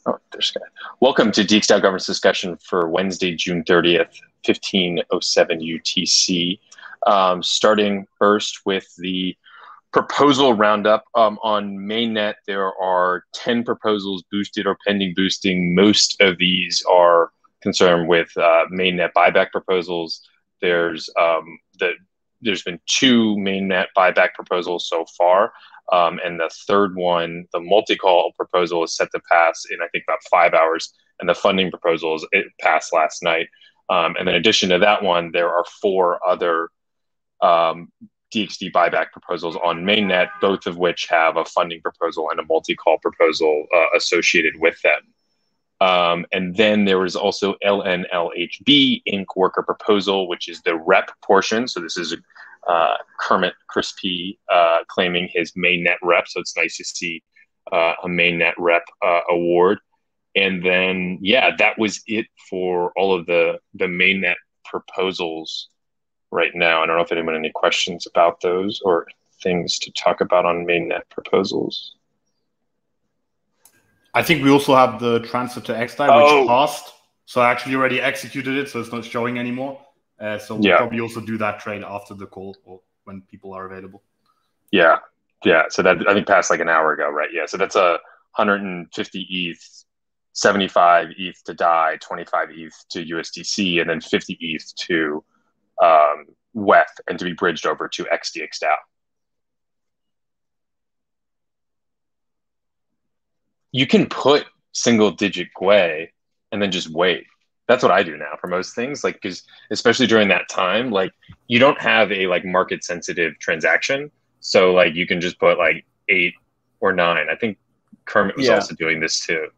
Oh, there's Scott. Welcome to DXgov governance discussion for Wednesday, June 30th, 15:07 UTC. Starting first with the proposal roundup. On mainnet, there are 10 proposals boosted or pending boosting. Most of these are concerned with mainnet buyback proposals. There's been 2 mainnet buyback proposals so far. And the third one, the multi-call proposal, is set to pass in, I think, about 5 hours. And the funding proposals, it passed last night. And in addition to that one, there are 4 other DXD buyback proposals on mainnet, both of which have a funding proposal and a multi-call proposal associated with them. And then there was also LNLHB Inc. worker proposal, which is the rep portion. So this is Kermit Crispy claiming his mainnet rep. So it's nice to see a mainnet rep award. And then, yeah, that was it for all of the mainnet proposals right now. I don't know if anyone had any questions about those or things to talk about on mainnet proposals. I think we also have the transfer to XDAI, which passed. So I actually already executed it, so it's not showing anymore. So we'll probably also do that trade after the call or when people are available. Yeah. So that, I think, passed like an hour ago, right? Yeah. So that's a 150 ETH, 75 ETH to DAI, 25 ETH to USDC, and then 50 ETH to WETH, and to be bridged over to XDXDAO. You can put single-digit GUI and then just wait. That's what I do now for most things, like, because especially during that time, like, you don't have a like market sensitive transaction, so like you can just put like 8 or 9. I think Kermit was also doing this too.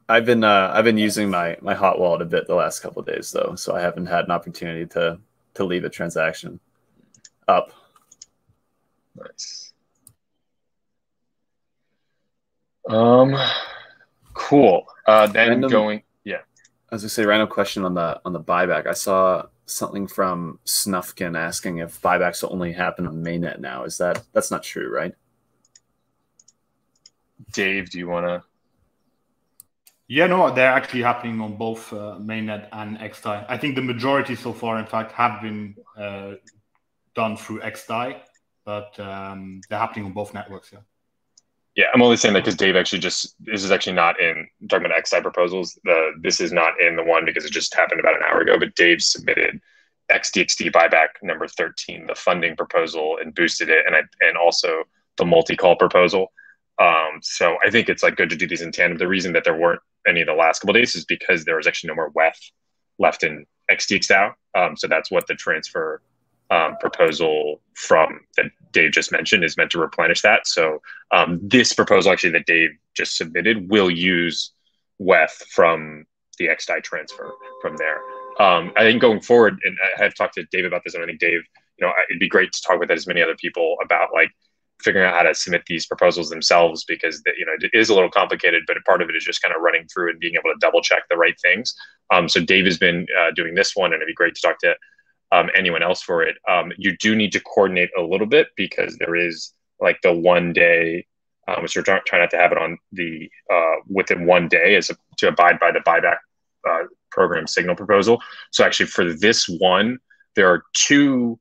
I've been using my hot wallet a bit the last couple of days though, so I haven't had an opportunity to leave a transaction up. Nice. Cool. Then going. I was gonna say, random question on the buyback. I saw something from Snufkin asking if buybacks will only happen on mainnet now. That's not true, right? Dave, do you want to? Yeah, no, they're actually happening on both mainnet and XDAI. I think the majority so far, in fact, have been done through XDAI, but they're happening on both networks. Yeah, I'm only saying that because Dave actually this is actually not in, talking about XDAI proposals. This is not in the one because it just happened about an hour ago, but Dave submitted XDXD buyback number 13, the funding proposal, and boosted it, and also the multi-call proposal. So I think it's like good to do these in tandem. The reason that there weren't any of the last couple of days is because there was actually no more WETH left in XDXDAO. So that's what the transfer proposal from that Dave just mentioned is meant to replenish that. So this proposal actually that Dave just submitted will use WETH from the XDAI transfer from there. I think going forward, and I have talked to Dave about this, and I think Dave, it'd be great to talk with as many other people about like figuring out how to submit these proposals themselves, because it is a little complicated, but a part of it is just kind of running through and being able to double check the right things. So Dave has been doing this one, and it'd be great to talk to anyone else for it. You do need to coordinate a little bit because there is like the 1 day, which we're trying not to have it on the within 1 day to abide by the buyback program signal proposal. So actually for this one, there are 2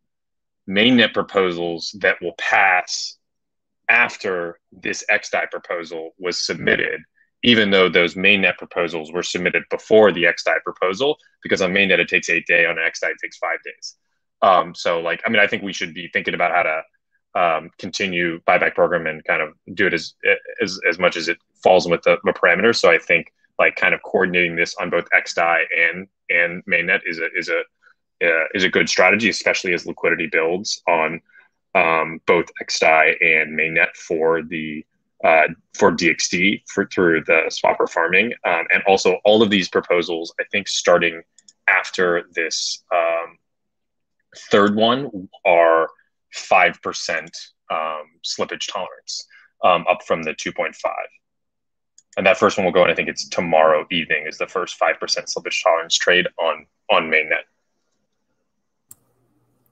mainnet proposals that will pass after this XDAI proposal was submitted, even though those mainnet proposals were submitted before the XDAI proposal, because on mainnet it takes 8 days, on XDAI it takes 5 days. So like, I mean, I think we should be thinking about how to continue buyback program and kind of do it as much as it falls with the parameters. So I think like kind of coordinating this on both XDAI and mainnet is a good strategy, especially as liquidity builds on both XDAI and mainnet for DXD through the swapper farming. And also all of these proposals, I think starting after this third one, are 5% slippage tolerance, up from the 2.5. And that first one will go in, I think it's tomorrow evening, is the first 5% slippage tolerance trade on mainnet.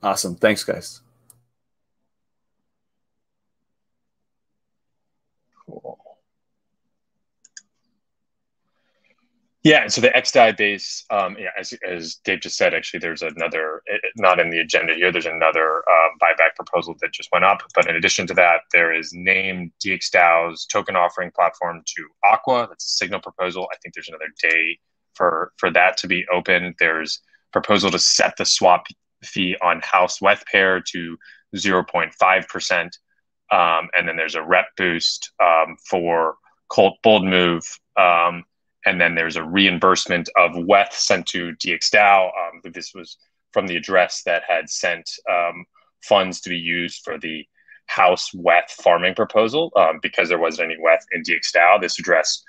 Awesome. Thanks, guys. Cool. Yeah, so the XDI base, yeah, as Dave just said, actually, there's another, not in the agenda here, there's another buyback proposal that just went up. But in addition to that, there is named DXDAO's token offering platform to Aqua. That's a Signal proposal. I think there's another day for that to be open. There's proposal to set the swap fee on House WETH pair to 0.5%. And then there's a rep boost for Colt Bold Move. And then there's a reimbursement of WETH sent to DXDAO. This was from the address that had sent funds to be used for the House WETH farming proposal. Because there wasn't any WETH in DXDAO, this address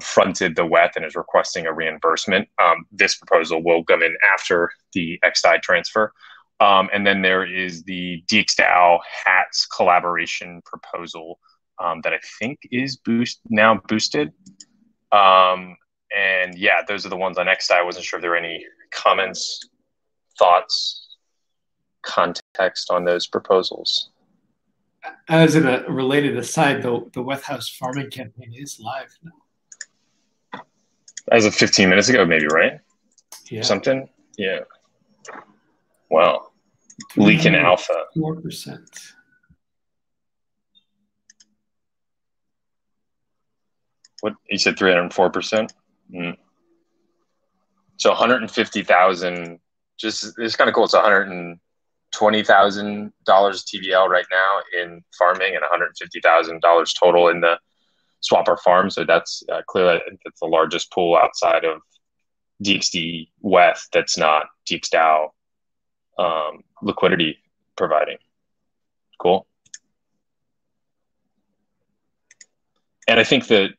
fronted the WETH and is requesting a reimbursement. This proposal will come in after the XDI transfer. And then there is the DXDAO HATS collaboration proposal that I think is now boosted. And yeah, those are the ones on XDI. I wasn't sure if there were any comments, thoughts, context on those proposals. As in a related aside, the WETH House farming campaign is live now. As of 15 minutes ago, maybe, right? Yeah. Something? Yeah. Wow. Leaking alpha. 4%. What you said, 304%. So 150,000. Just it's kind of cool. It's $120,000 TVL right now in farming, and $150,000 total in the swapper farm. So that's clearly that's the largest pool outside of DXD WETH that's not DXDAO liquidity providing. Cool. And I think the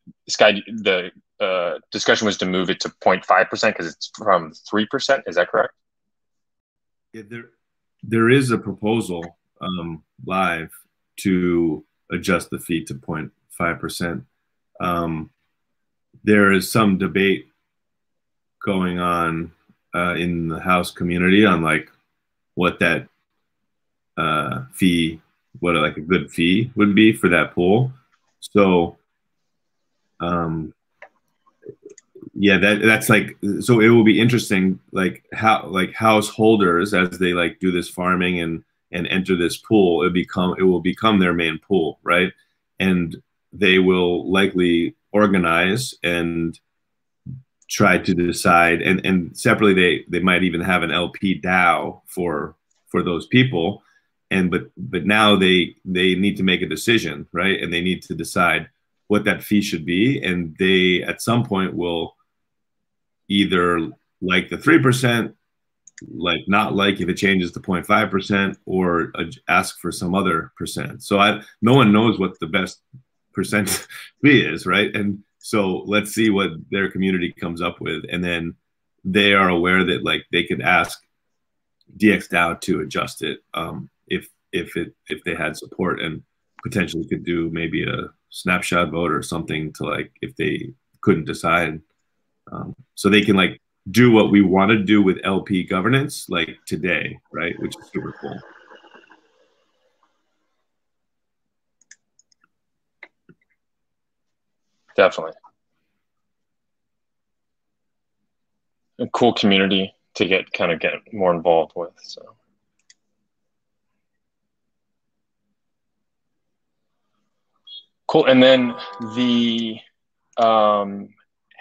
discussion was to move it to 0.5% because it's from 3%. Is that correct? Yeah, there is a proposal live to adjust the fee to 0.5%. There is some debate going on in the House community on like what that fee, what like a good fee would be for that pool. So yeah, that's like, so it will be interesting, like how like householders as they like do this farming and enter this pool, it will become their main pool, right? And they will likely organize and try to decide, and separately they might even have an LP DAO for those people, and but now they need to make a decision, right? And they need to decide what that fee should be, and they at some point will either like the 3%, like not like if it changes to 0.5%, or ask for some other percent. So no one knows what the best percent fee is, right? And so let's see what their community comes up with, and then they are aware that like they could ask DXDAO to adjust it if they had support, and potentially could do maybe a snapshot vote or something to like if they couldn't decide, so they can like do what we want to do with LP governance like today, right? Which is super cool. Definitely. A cool community to get more involved with. So cool. And then the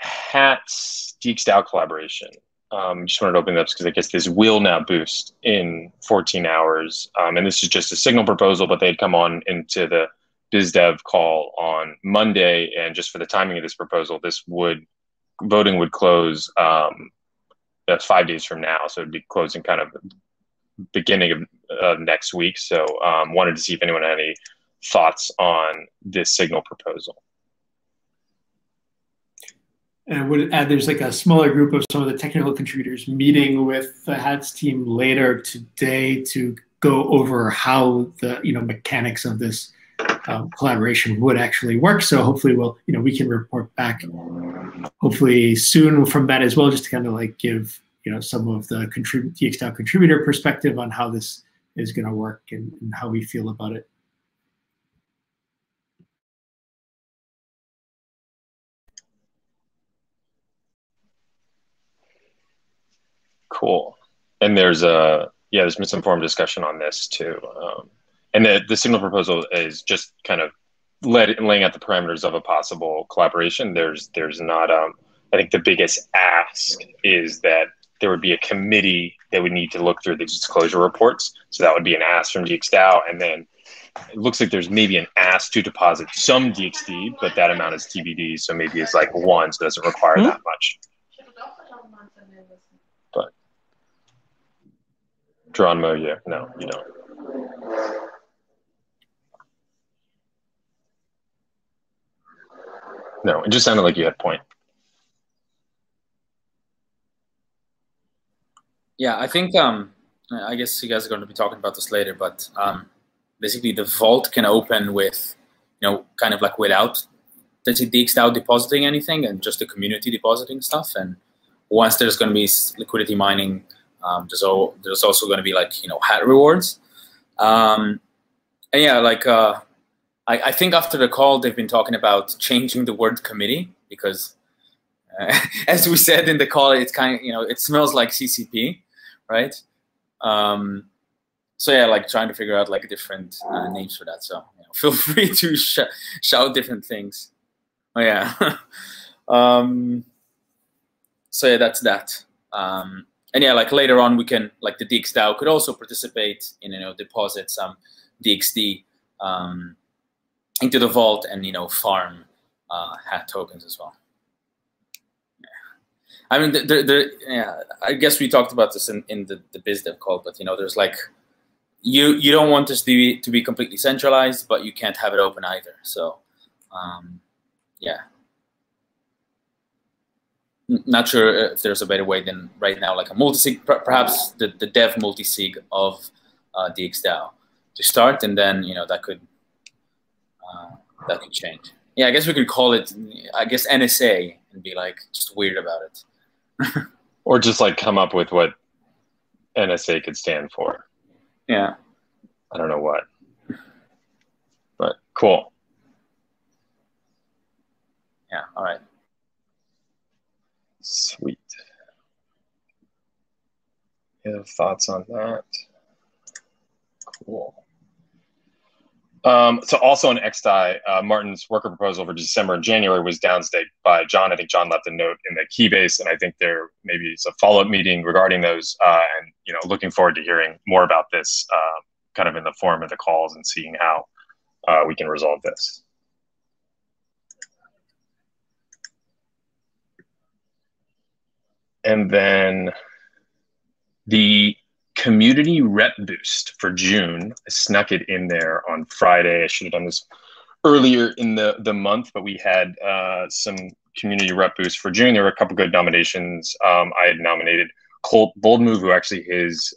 HATS DXDAO collaboration. Just wanted to open it up because I guess this will now boost in 14 hours. And this is just a Signal proposal, but they'd come on into the BizDev call on Monday. And just for the timing of this proposal, voting would close 5 days from now. So it'd be closing kind of beginning of next week. So wanted to see if anyone had any thoughts on this Signal proposal. And I would add there's like a smaller group of some of the technical contributors meeting with the HATS team later today to go over how the mechanics of this collaboration would actually work. So hopefully we can report back hopefully soon from that as well, just to kind of like give some of the DXDAO contributor perspective on how this is going to work and how we feel about it. Cool. And there's been some forum discussion on this too. And the signal proposal is just kind of laying out the parameters of a possible collaboration. There's not, I think the biggest ask is that there would be a committee that would need to look through the disclosure reports. So that would be an ask from DXDAO. And then it looks like there's maybe an ask to deposit some DXD, but that amount is TBD. So maybe it's like one, so it doesn't require that much. But Geronimo, yeah, no, you don't. No, it just sounded like you had a point. Yeah, I think, I guess you guys are going to be talking about this later, but basically the vault can open with, kind of like without the DXDAO depositing anything and just the community depositing stuff. And once there's going to be liquidity mining, there's also going to be like, hat rewards. And yeah, like, I think after the call, they've been talking about changing the word committee because, as we said in the call, it's kind of, it smells like CCP, right? So yeah, like trying to figure out like different names for that. So feel free to shout different things. Oh yeah. So yeah, that's that. And yeah, like later on, we can, like the DXDAO could also participate in, deposit some DXD into the vault and, farm hat tokens as well. Yeah. I mean, yeah, I guess we talked about this in the BizDev call, but, there's like, you don't want this to be completely centralized, but you can't have it open either. So, yeah. Not sure if there's a better way than right now, like a multi-sig, perhaps the dev multi-sig of DXDAO to start, and then, that could change. Yeah, I guess we could call it, NSA and be like just weird about it. Or just like come up with what NSA could stand for. Yeah. I don't know what. But cool. Yeah, all right. Sweet. You have thoughts on that? Cool. So also on XDAI, Martin's worker proposal for December and January was downstaked by John. I think John left a note in the Keybase, and I think there maybe is a follow-up meeting regarding those. And looking forward to hearing more about this, kind of in the form of the calls and seeing how we can resolve this. And then the community rep boost for June, I snuck it in there on Friday. I should have done this earlier in the month, but we had some community rep boost for June. There were a couple good nominations. I had nominated Colt Boldmove, who actually his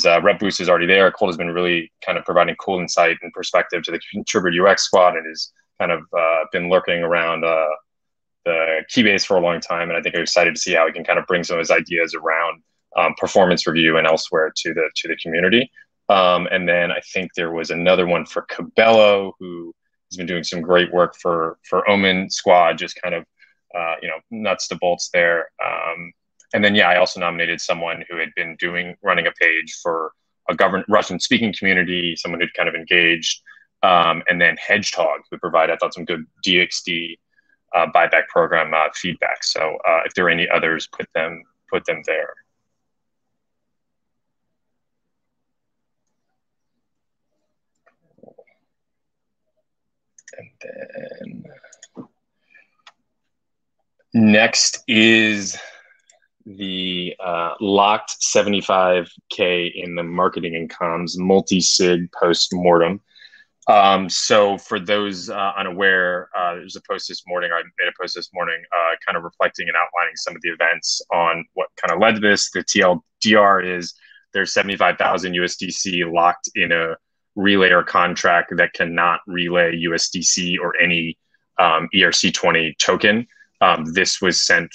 rep boost is already there. Colt has been really kind of providing cool insight and perspective to the contributor UX squad and has kind of been lurking around the Keybase for a long time. And I think I'm excited to see how he can kind of bring some of his ideas around performance review and elsewhere to the community. And then I think there was another one for Cabello, who has been doing some great work for Omen Squad, just kind of, nuts to bolts there. And then, yeah, I also nominated someone who had been running a page for a Russian-speaking community, someone who'd kind of engaged, and then Hedgehog, who provided, I thought, some good DXD buyback program feedback. So if there are any others, put them there. And then next is the locked 75K in the marketing and comms multi-sig post-mortem. So for those unaware, there's a post this morning, or I made a post this morning, kind of reflecting and outlining some of the events on what kind of led to this. The TLDR is there's 75,000 USDC locked in a relayer contract that cannot relay USDC or any ERC20 token. This was sent,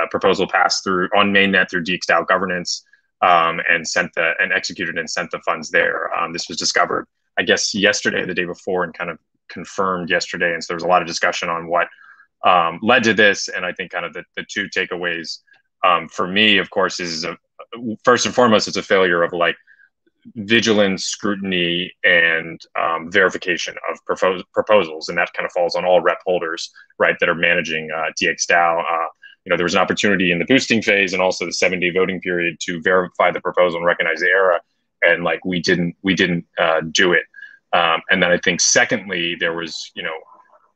proposal passed through on mainnet through DXDAO governance, and executed and sent the funds there. This was discovered, I guess, yesterday, the day before, and kind of confirmed yesterday. And so there was a lot of discussion on what led to this. And I think kind of the two takeaways for me, of course, is first and foremost, it's a failure of like vigilance, scrutiny, and verification of proposals, and that kind of falls on all rep holders, right, that are managing DXDAO. There was an opportunity in the boosting phase and also the 7-day voting period to verify the proposal and recognize the error, and like we didn't do it. And then I think secondly, there was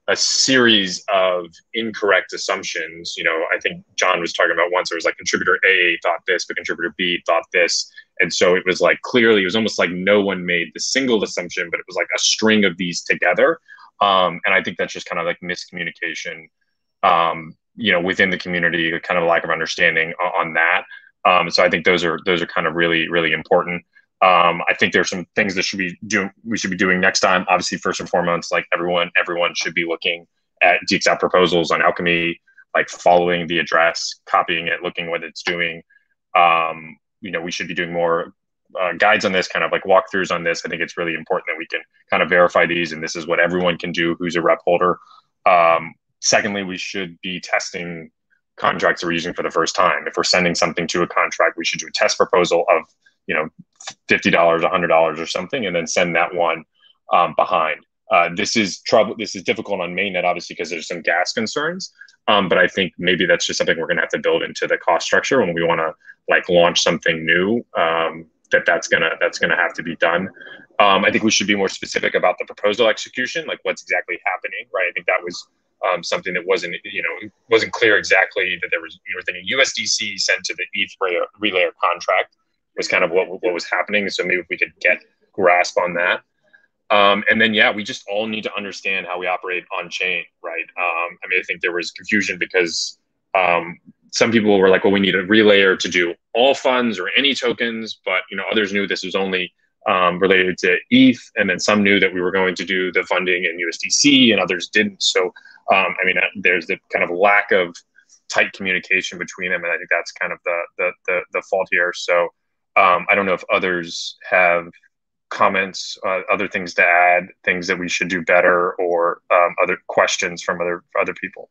a series of incorrect assumptions. I think John was talking about once, there was like contributor A thought this, but contributor B thought this. And so it was like, clearly, it was almost like no one made the single assumption, but it was like a string of these together. And I think that's just kind of like miscommunication, within the community, kind of a lack of understanding on that. So I think those are kind of really, really important. I think there's some things that we should be doing next time. Obviously, first and foremost, like everyone should be looking at DXapp proposals on Alchemy, like following the address, copying it, looking what it's doing. We should be doing more guides on this, kind of like walkthroughs on this. I think it's really important that we can kind of verify these, and this is what everyone can do who's a rep holder. Secondly, we should be testing contracts we're using for the first time. If we're sending something to a contract, we should do a test proposal of $50, $100 or something, and then send that one behind. This is difficult on mainnet, obviously, because there's some gas concerns. But I think maybe that's just something we're going to have to build into the cost structure when we want to like launch something new. That's gonna have to be done. I think we should be more specific about the proposal execution, like what's exactly happening, right? I think that was something that wasn't clear exactly, that there was a USDC sent to the ETH relayer contract was kind of what was happening. So maybe if we could get grasp on that. And then, we just all need to understand how we operate on chain, right? I think there was confusion because some people were like, well, we need a relayer to do all funds or any tokens, but others knew this was only related to ETH, and then some knew that we were going to do the funding in USDC, and others didn't. So, there's the kind of lack of tight communication between them, and I think that's kind of the fault here. So, I don't know if others have comments, other things to add, things that we should do better, or other questions from other people.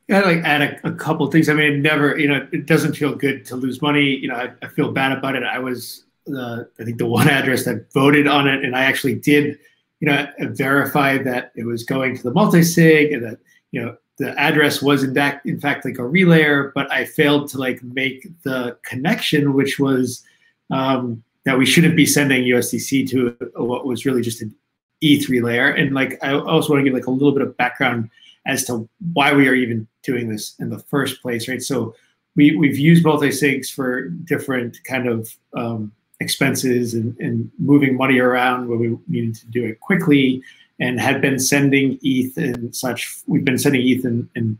Yeah, I'd like add a couple of things. It doesn't feel good to lose money. I feel bad about it. I was, I think, the one address that voted on it, and I actually did, verify that it was going to the multi-sig, and that, the address was in fact like a relayer, but I failed to like make the connection, which was that we shouldn't be sending USDC to what was really just an ETH relayer. And like, I also want to give like a little bit of background as to why we are even doing this in the first place, right? So we've used multi-sigs for different kind of expenses and moving money around where we needed to do it quickly, and had been sending ETH and such. We've been sending ETH and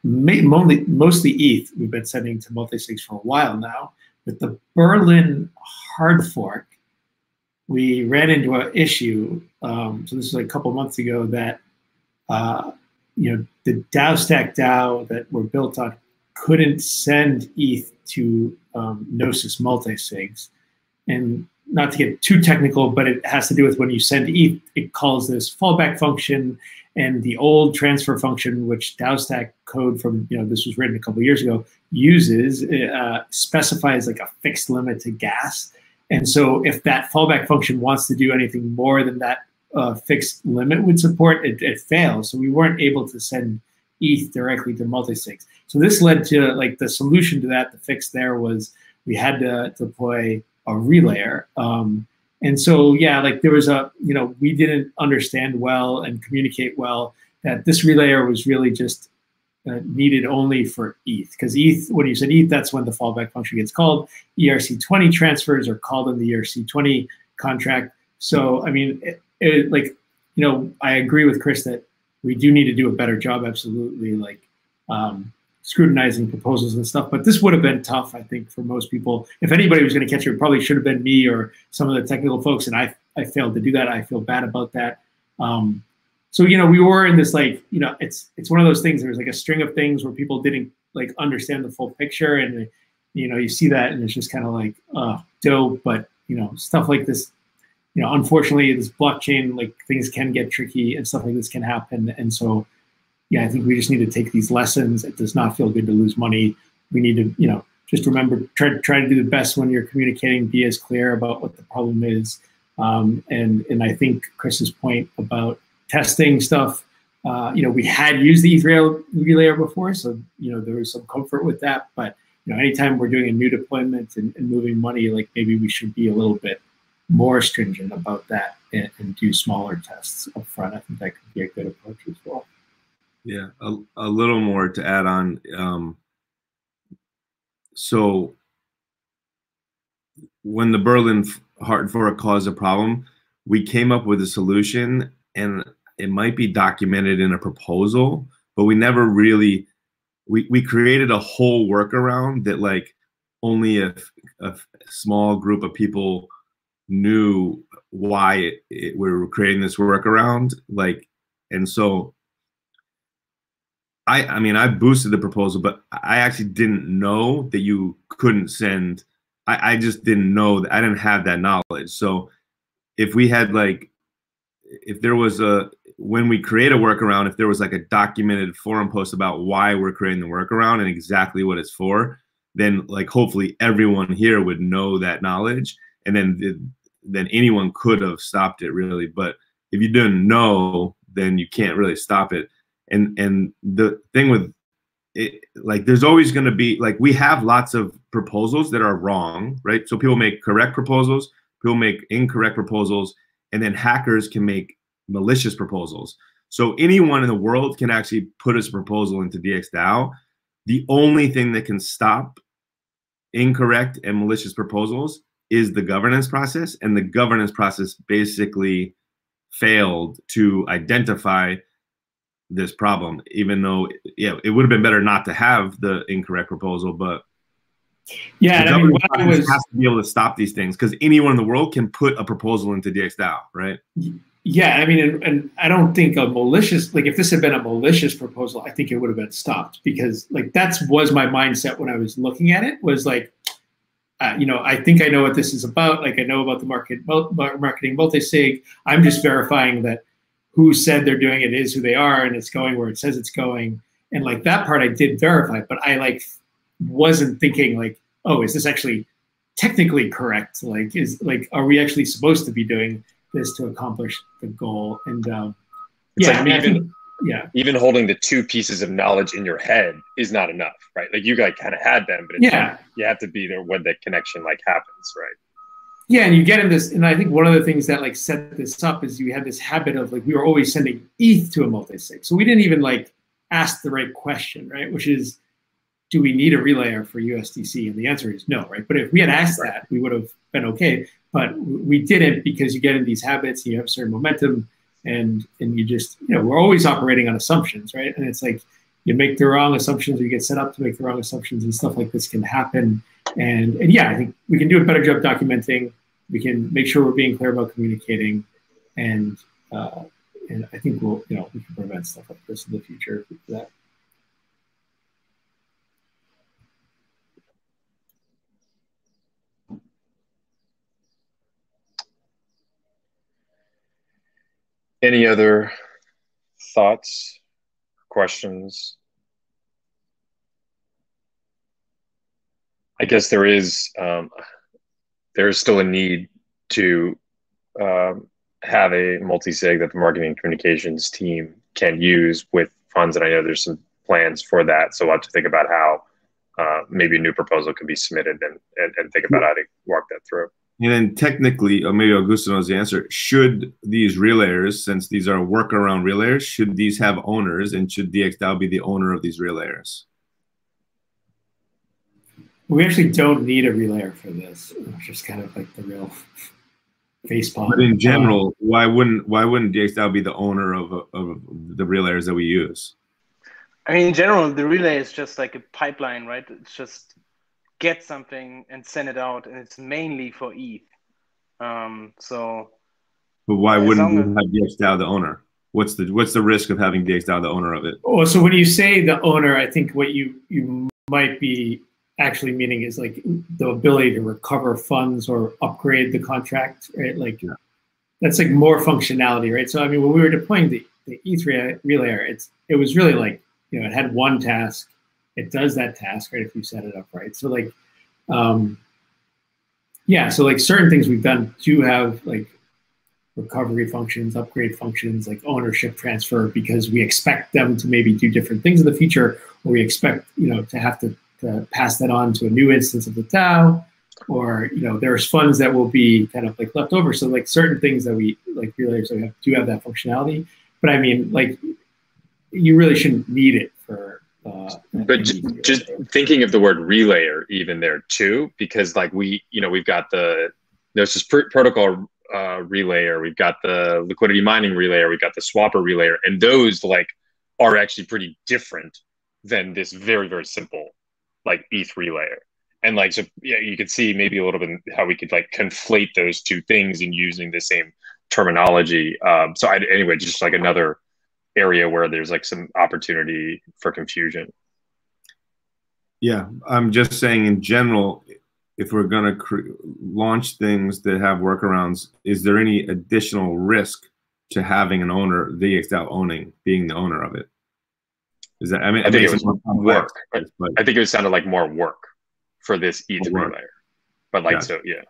mostly ETH we've been sending to multi-sigs for a while now. With the Berlin hard fork, we ran into an issue. So this was like a couple months ago, that the DAO-Stack DAO that were built on couldn't send ETH to Gnosis multi-sigs. And not to get too technical, but it has to do with when you send ETH, it calls this fallback function, and the old transfer function, which DAO-Stack code from, this was written a couple of years ago, uses, specifies like a fixed limit to gas. And so if that fallback function wants to do anything more than that fixed limit would support, it fails. So we weren't able to send ETH directly to multi-sigs. So this led to like the solution to that. The fix there was we had to deploy a relayer. And so, like there was we didn't understand well and communicate well that this relayer was really just needed only for ETH. Because ETH, when you said ETH, that's when the fallback function gets called. ERC20 transfers are called in the ERC20 contract. So, I agree with Chris that we do need to do a better job, absolutely, like scrutinizing proposals and stuff. But this would have been tough, I think, for most people. If anybody was going to catch it, it probably should have been me or some of the technical folks, and I failed to do that. I feel bad about that. So, we were in this, like, it's one of those things. There's like a string of things where people didn't like understand the full picture, and you see that, and it's just kind of like dope. But stuff like this, unfortunately, this blockchain, like, things can get tricky and stuff like this can happen. And so, yeah, I think we just need to take these lessons. It does not feel good to lose money. We need to, just remember, try to do the best when you're communicating, be as clear about what the problem is. And I think Chris's point about testing stuff, we had used the ETH relayer before, so there was some comfort with that. But anytime we're doing a new deployment and moving money, like maybe we should be a little bit more stringent about that and do smaller tests up front. I think that could be a good approach as well. Yeah, a little more to add on. So when the Berlin hard fork caused a problem, we came up with a solution, and it might be documented in a proposal, but we never really, we created a whole workaround that like only a small group of people knew why we were creating this workaround. Like, and so I mean, I boosted the proposal, but I actually didn't know that you couldn't send. I just didn't know that. I didn't have that knowledge. So if we had like, if there was when we create a workaround, if there was like a documented forum post about why we're creating the workaround and exactly what it's for, then like hopefully everyone here would know that knowledge, and then anyone could have stopped it really. But if you didn't know, then you can't really stop it. And the thing with it, like, there's always going to be, like, we have lots of proposals that are wrong, right? So people make correct proposals, people make incorrect proposals, and then hackers can make malicious proposals. So anyone in the world can actually put a proposal into DXDAO. The only thing that can stop incorrect and malicious proposals is the governance process, and the governance process basically failed to identify this problem, even though, yeah, it would have been better not to have the incorrect proposal, but yeah, the I mean, government has to be able to stop these things, because anyone in the world can put a proposal into DXDAO, right? Yeah, I mean, and I don't think a malicious, like if this had been a malicious proposal, I think it would have been stopped, because like was my mindset when I was looking at it, was like, I think I know what this is about. Like I know about the marketing multi-sig. I'm just verifying that who said they're doing it is who they are, and it's going where it says it's going. And like that part I did verify, but I like wasn't thinking like, oh, is this actually technically correct? Like, are we actually supposed to be doing this to accomplish the goal? And yeah, like, I mean, even holding the two pieces of knowledge in your head is not enough, right? Like you guys kind of had them, but it's like, you have to be there when the connection like happens, right? Yeah, and you get in this, and I think one of the things that like set this up is you had this habit of like, we were always sending ETH to a multi-sig. So we didn't even like ask the right question, right? Which is, do we need a relayer for USDC? And the answer is no, right? But if we had asked that, we would have been okay. But we didn't, because you get in these habits, you have certain momentum, and you just, we're always operating on assumptions, right? And it's like, you make the wrong assumptions, or you get set up to make the wrong assumptions, and stuff like this can happen. And yeah, I think we can do a better job documenting. We can make sure we're being clear about communicating, and I think we can prevent stuff like this in the future. That. Any other thoughts, questions? I guess there is still a need to have a multi-sig that the marketing and communications team can use with funds, and I know there's some plans for that. So we'll have to think about how maybe a new proposal can be submitted, and think about how to walk that through. And then technically, or maybe Augusto knows the answer, should these relayers, since these are workaround relayers, should these have owners, and should DXDAO be the owner of these relayers? We actually don't need a relayer for this, which is kind of like the real facepalm. But in general, why wouldn't DXDAO be the owner of the relayers that we use? I mean, in general, the relay is just like a pipeline, right? It's just get something and send it out, and it's mainly for ETH. But why wouldn't we have DXDAO the owner? What's the risk of having DXDAO the owner of it? Oh, so when you say the owner, I think what you might be actually meaning is like the ability to recover funds or upgrade the contract, right? Like that's like more functionality, right? So I mean, when we were deploying the the ETH relayer, it was really like, it had one task, it does that task, right, if you set it up right. So like, yeah, so like certain things we've done do have like recovery functions, upgrade functions, like ownership transfer, because we expect them to maybe do different things in the future, or we expect, to have to pass that on to a new instance of the DAO, or, there's funds that will be kind of like left over. So like certain things that we, like relayers that we have, do have that functionality. But I mean, like, you really shouldn't need it for. But just thinking of the word relayer even there too, because like we've got there's this protocol relayer, we've got the liquidity mining relayer, we've got the swapper relayer, and those like are actually pretty different than this very, very simple like ETH relayer. And like, so yeah, you could see maybe a little bit how we could like conflate those two things in using the same terminology. Anyway, just like another area where there's like some opportunity for confusion. Yeah, I'm just saying in general, if we're going to launch things that have workarounds, is there any additional risk to having an owner, DXgov being the owner of it? Is that, I mean, I think it was work. But I think it sounded like more work for this ETH relayer. But like, so yeah.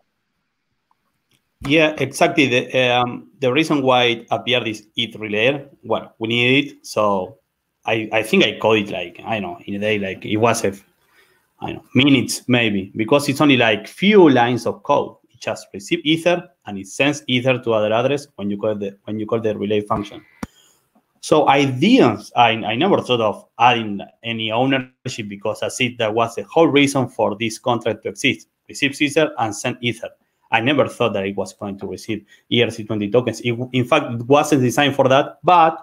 Yeah, exactly. The reason why it appeared this ETH relayer, well, we need it. So I think I code it like, I don't know, in a day, like it was minutes maybe, because it's only like few lines of code. It just receives Ether and it sends Ether to other address when you call the relay function. So I never thought of adding any ownership, because as it that was the whole reason for this contract to exist. Receive Ether and send Ether. I never thought that it was going to receive ERC20 tokens. In fact, it wasn't designed for that, but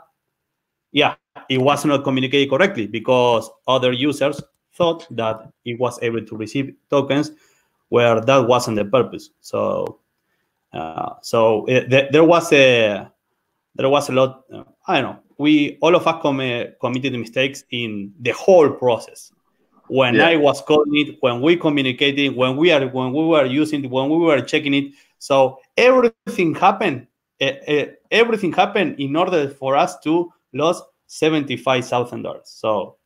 yeah, it was not communicated correctly because other users thought that it was able to receive tokens where that wasn't the purpose. So, there was a lot. I don't know. All of us committed mistakes in the whole process. When I was coding it, when we communicated, when we were using it, when we were checking it. So everything happened. Everything happened in order for us to lose $75,000. So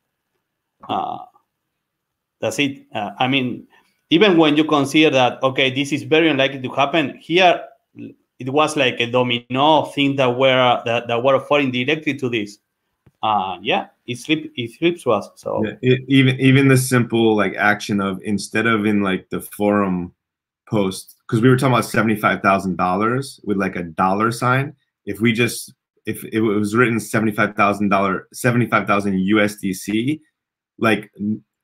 that's it. I mean, even when you consider that, okay, this is very unlikely to happen, here it was like a domino thing that were falling directly to this. It slips to us. So yeah, even the simple like action of, instead of in like the forum post, because we were talking about $75,000 with like a dollar sign. If it was written $75,000 USDC, like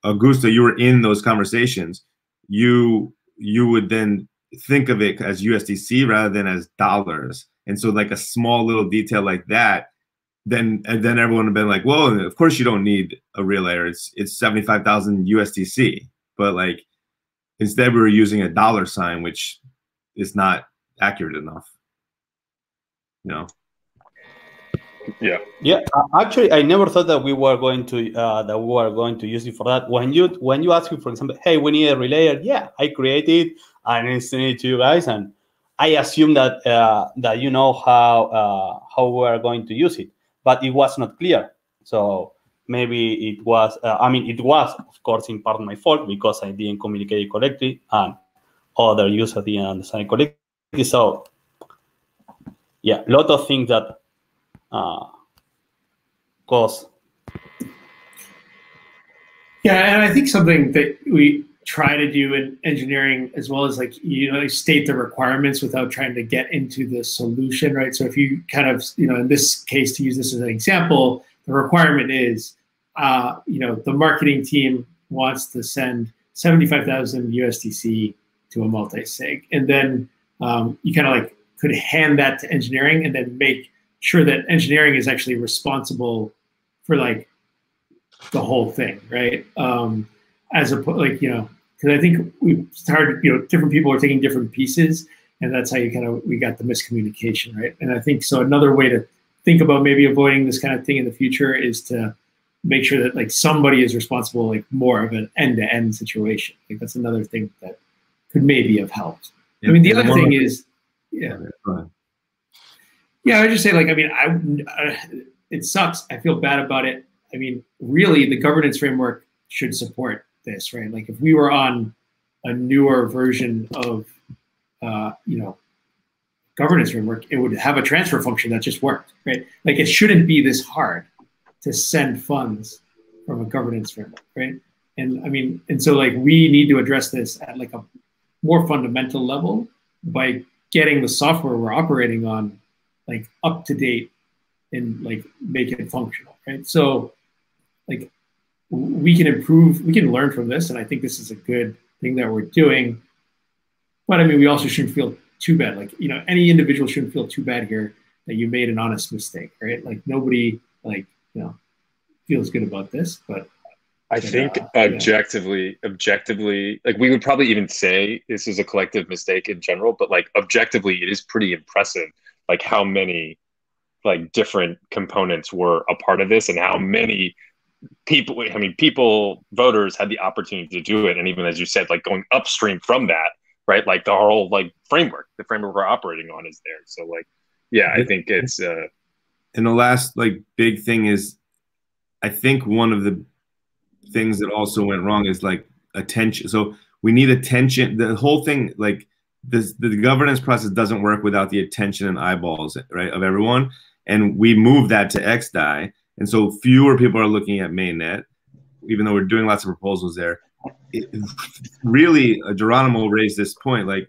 Augusto, you were in those conversations. You would then think of it as USDC rather than as dollars. And so like a small little detail like that, then everyone would have been like, well, of course you don't need a relayer. It's 75,000 USDC. But like, instead we were using a dollar sign, which is not accurate enough. Yeah. Actually, I never thought that we were going to use it for that. When you ask me, for example, hey, we need a relayer. Yeah, I created and I sent it to you guys, and I assume that that you know how we are going to use it, but it was not clear. So maybe it was. It was of course in part my fault because I didn't communicate it correctly, and other users didn't understand it correctly. So yeah, a lot of things that. Cause. Yeah, and I think something that we try to do in engineering, as well as like state the requirements without trying to get into the solution, right? So if you kind of in this case, to use this as an example, the requirement is the marketing team wants to send 75,000 USDC to a multi-sig, and then you kind of like could hand that to engineering and then make sure that engineering is actually responsible for like the whole thing, right? As opposed, like, because I think we started, different people are taking different pieces, and that's how we got the miscommunication, right? And I think so. Another way to think about maybe avoiding this kind of thing in the future is to make sure that like somebody is responsible, like more of an end-to-end situation. Like that's another thing that could maybe have helped. I mean, the other thing is, Yeah, I would just say, like, I mean, it sucks. I feel bad about it. I mean, really, the governance framework should support this, right? Like, if we were on a newer version of, governance framework, it would have a transfer function that just worked, right? Like, it shouldn't be this hard to send funds from a governance framework, right? And I mean, and so, like, we need to address this at like a more fundamental level by getting the software we're operating on like up to date and like make it functional, right? So like we can improve, we can learn from this, and I think this is a good thing that we're doing. But I mean, we also shouldn't feel too bad. Like, any individual shouldn't feel too bad here that you made an honest mistake, right? Like, nobody feels good about this, but I think objectively, like, we would probably even say this is a collective mistake in general, but like objectively, it is pretty impressive, like how many like different components were a part of this and how many people, voters had the opportunity to do it. And even as you said, like going upstream from that, right? Like the whole like the framework we're operating on is there. So like, yeah, I think it's and the last like big thing is, I think one of the things that also went wrong is like attention. So we need attention. The whole thing, like the governance process doesn't work without the attention and eyeballs, right, of everyone. And we moved that to XDAI. And so fewer people are looking at mainnet, even though we're doing lots of proposals there. Really, Geronimo raised this point. Like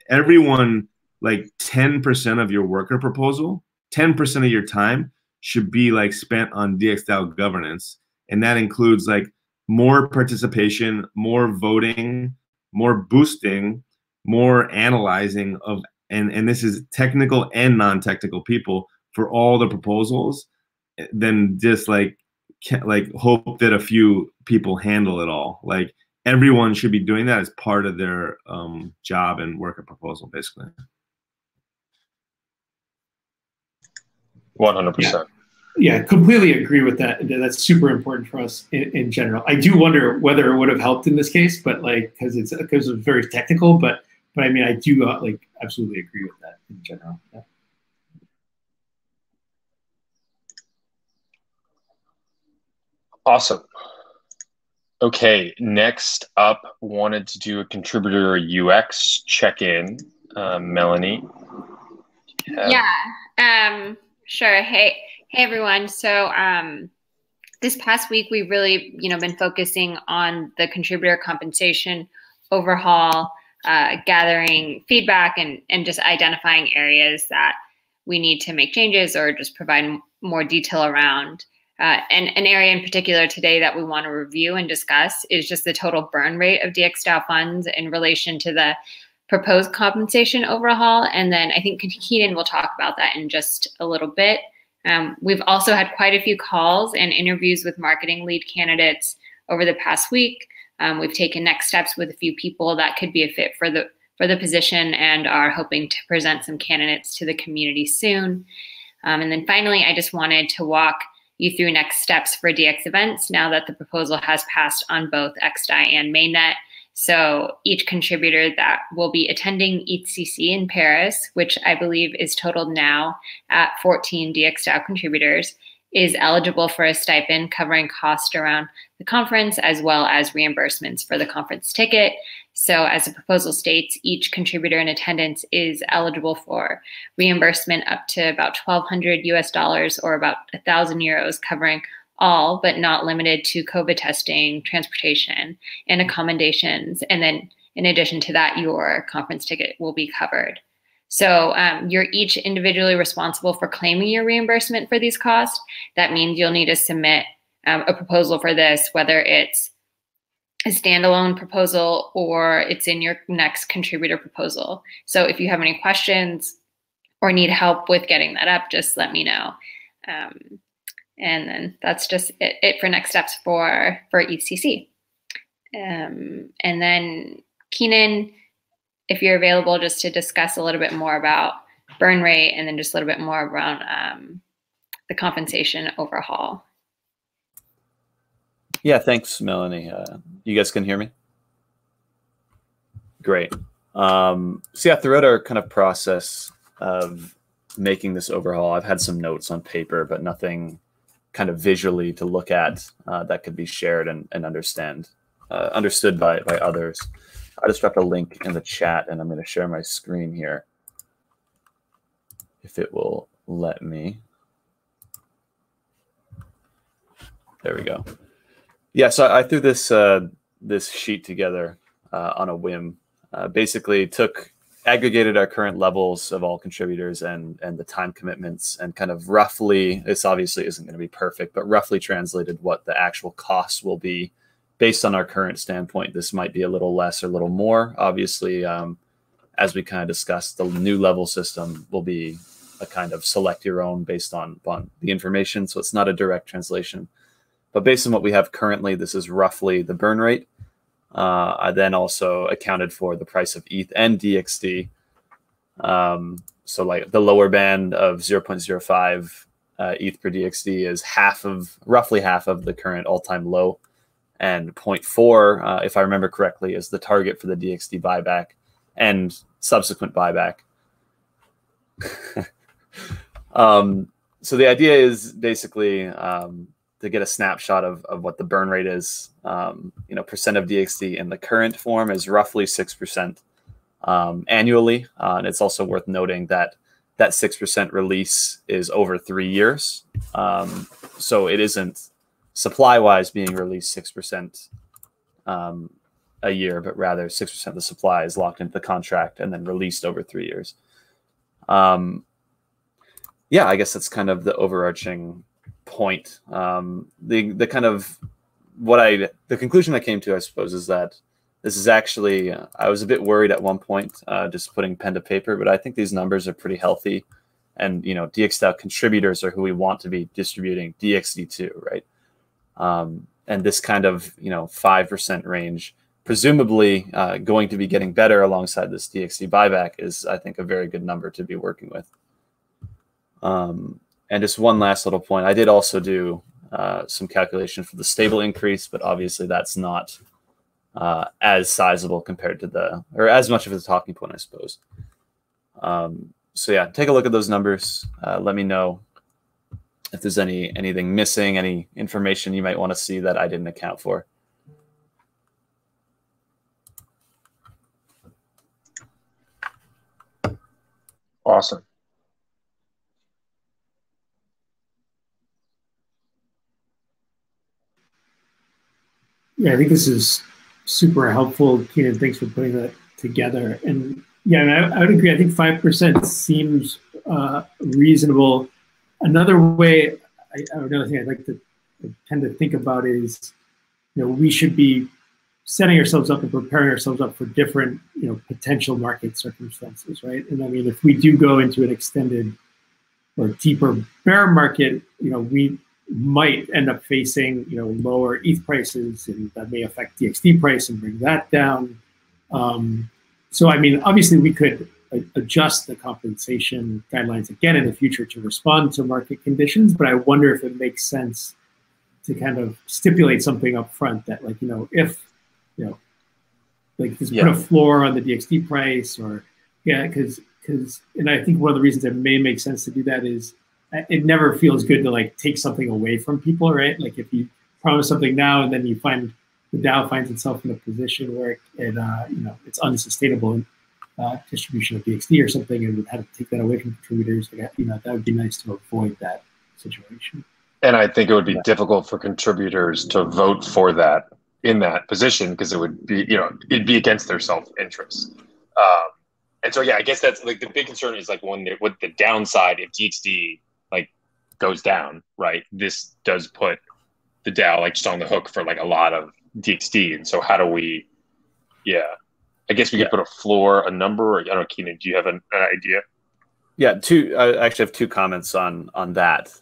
everyone, like 10% of your worker proposal, 10% of your time should be like spent on DXDAO governance. And that includes like more participation, more voting, more boosting, more analyzing of, and this is technical and non-technical people for all the proposals, than just like hope that a few people handle it all. Like everyone should be doing that as part of their job and worker proposal, basically. 100%. Yeah, completely agree with that. That's super important for us in general. I do wonder whether it would have helped in this case, but like because it's very technical. But I mean, I do like absolutely agree with that in general. Yeah. Awesome. Okay, next up, wanted to do a contributor UX check-in. Melanie. Yeah. Sure. Hey everyone. So this past week we've really been focusing on the contributor compensation overhaul, gathering feedback and just identifying areas that we need to make changes or just provide more detail around. And an area in particular today that we want to review and discuss is just the total burn rate of DXDAO funds in relation to the proposed compensation overhaul. And then I think Keenan will talk about that in just a little bit. We've also had quite a few calls and interviews with marketing lead candidates over the past week. We've taken next steps with a few people that could be a fit for the position and are hoping to present some candidates to the community soon. And then finally, I just wanted to walk you through next steps for DX events now that the proposal has passed on both XDAI and mainnet. So each contributor that will be attending EthCC in Paris, which I believe is totaled now at 14 DXDAO contributors, is eligible for a stipend covering cost around the conference as well as reimbursements for the conference ticket. So as the proposal states, each contributor in attendance is eligible for reimbursement up to about $1,200 US or about 1,000 euros, covering all but not limited to COVID testing, transportation, and accommodations. And then in addition to that, your conference ticket will be covered. So you're each individually responsible for claiming your reimbursement for these costs. That means you'll need to submit a proposal for this, whether it's a standalone proposal or it's in your next contributor proposal. So if you have any questions or need help with getting that up, just let me know. And then that's just it for next steps for EthCC. And then Keenan, if you're available just to discuss a little bit more about burn rate and then just a little bit more around the compensation overhaul. Yeah, thanks, Melanie. You guys can hear me? Great. So yeah, throughout our kind of process of making this overhaul. I've had some notes on paper, but nothing kind of visually to look at that could be shared and understood by others. I just dropped a link in the chat, and I'm going to share my screen here if it will let me. There we go. Yeah, so I threw this this sheet together on a whim. Basically aggregated our current levels of all contributors and the time commitments, and kind of roughly, this obviously isn't going to be perfect, but roughly translated what the actual costs will be based on our current standpoint. This might be a little less or a little more. Obviously, as we kind of discussed, the new level system will be a kind of select your own based on the information. So it's not a direct translation. But based on what we have currently, this is roughly the burn rate. I then also accounted for the price of ETH and DXD. So like the lower band of 0.05 ETH per DXD is roughly half of the current all-time low. And 0.4, if I remember correctly, is the target for the DXD buyback and subsequent buyback. So the idea is basically to get a snapshot of what the burn rate is. Percent of DXD in the current form is roughly 6% annually. And it's also worth noting that that 6% release is over 3 years. So it isn't supply-wise being released 6% a year, but rather 6% of the supply is locked into the contract and then released over 3 years. Yeah, I guess that's kind of the overarching point. The kind of the conclusion I came to, I suppose, is that this is actually, I was a bit worried at one point, just putting pen to paper, but I think these numbers are pretty healthy. And, DXDAO contributors are who we want to be distributing DXD to, right? And this kind of, 5% range, presumably going to be getting better alongside this DXD buyback, is, I think, a very good number to be working with. And just one last little point. I did also do some calculation for the stable increase, but obviously that's not as sizable compared to or as much of a talking point, I suppose. So yeah, take a look at those numbers. Let me know if there's anything missing, any information you might want to see that I didn't account for. Awesome. Yeah, I think this is super helpful, Keenan. Thanks for putting that together. And yeah, I would agree. I think 5% seems reasonable. Another way, another thing I'd like to tend to think about is, we should be setting ourselves up and preparing ourselves up for different, potential market circumstances, right? And I mean, if we do go into an extended or deeper bear market, we might end up facing, lower ETH prices, and that may affect DXD price and bring that down. So, I mean, obviously we could adjust the compensation guidelines again in the future to respond to market conditions, but I wonder if it makes sense to kind of stipulate something up front that, like, if, like just put a floor on the DXD price, or, because, and I think one of the reasons it may make sense to do that is it never feels good to like take something away from people, right? Like if you promise something now and then you find the DAO finds itself in a position where it's unsustainable in distribution of DXD or something, and would have to take that away from contributors. That would be nice to avoid that situation. And I think it would be difficult for contributors to vote for that in that position, because it would be, it'd be against their self-interest. And so, yeah, I guess that's like the big concern is like what the downside if DXD like goes down, right? This does put the DAO like just on the hook for like a lot of DXD. And so how do we, I guess we could put a floor, a number, or I don't know, Keenan, do you have an idea? Yeah, I actually have two comments on that.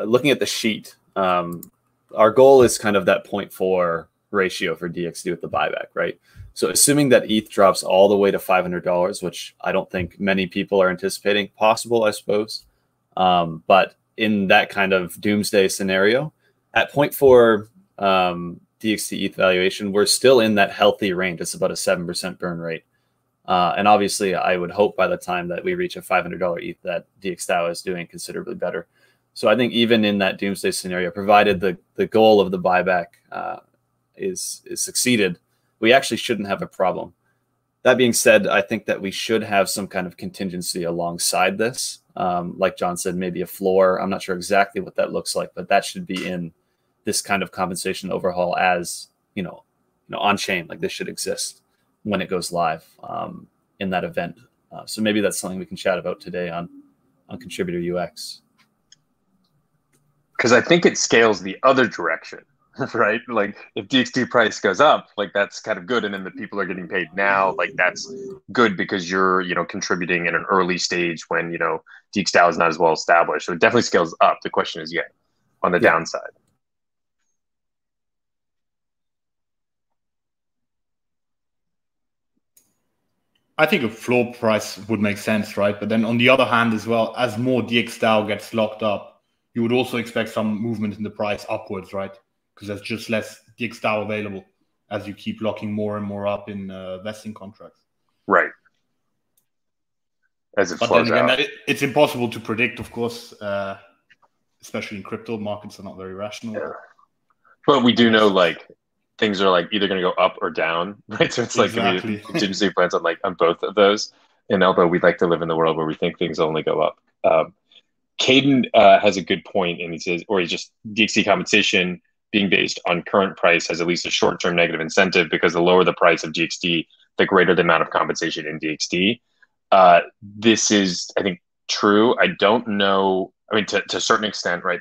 Looking at the sheet, our goal is kind of that 0.4 ratio for DXD with the buyback, right? So assuming that ETH drops all the way to $500, which I don't think many people are anticipating, possible, I suppose. But in that kind of doomsday scenario, at 0.4 DXD ETH valuation, we're still in that healthy range. It's about a 7% burn rate. And obviously, I would hope by the time that we reach a $500 ETH that DXDAO is doing considerably better. So I think even in that doomsday scenario, provided the goal of the buyback is succeeded, we actually shouldn't have a problem. That being said, I think that we should have some kind of contingency alongside this. Like John said, maybe a floor. I'm not sure exactly what that looks like, but that should be in this kind of compensation overhaul as, on chain. Like this should exist when it goes live in that event. So maybe that's something we can chat about today on Contributor UX. Because I think it scales the other direction, right? Like if DXT price goes up, like that's kind of good, and then the people are getting paid now, like that's good because you're contributing in an early stage when DXDAO is not as well established. So it definitely scales up. The question is, on the downside. I think a floor price would make sense, right? But then on the other hand as well, as more DXDAO gets locked up, you would also expect some movement in the price upwards, right? Because there's just less DXDAO available as you keep locking more and more up in vesting contracts. Right. As it but flows then again, out. It's impossible to predict, of course, especially in crypto. Markets are not very rational. Yeah. But we do know things are either going to go up or down, right? So it's exactly. contingency plans on both of those. And although we'd like to live in the world where we think things only go up. Caden has a good point, and he says, or he's just DXT compensation being based on current price has at least a short-term negative incentive because the lower the price of DXT, the greater the amount of compensation in DXT. This is, I think, true. I don't know. I mean, to a certain extent, right?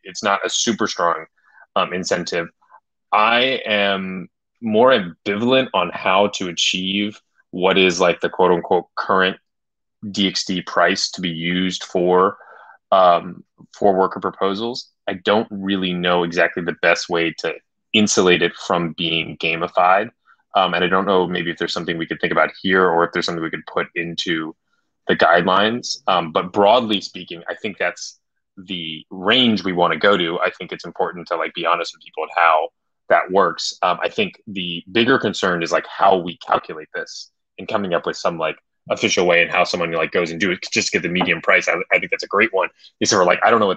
It's not a super strong incentive. I am more ambivalent on how to achieve what is the quote-unquote current DXT price to be used for worker proposals. I don't really know exactly the best way to insulate it from being gamified. And I don't know maybe if there's something we could think about here or if there's something we could put into the guidelines. But broadly speaking, I think that's the range we want to go to. I think it's important to be honest with people on how that works. I think the bigger concern is how we calculate this and coming up with some official way and how someone goes and do it just get the median price. I think that's a great one. Is I don't know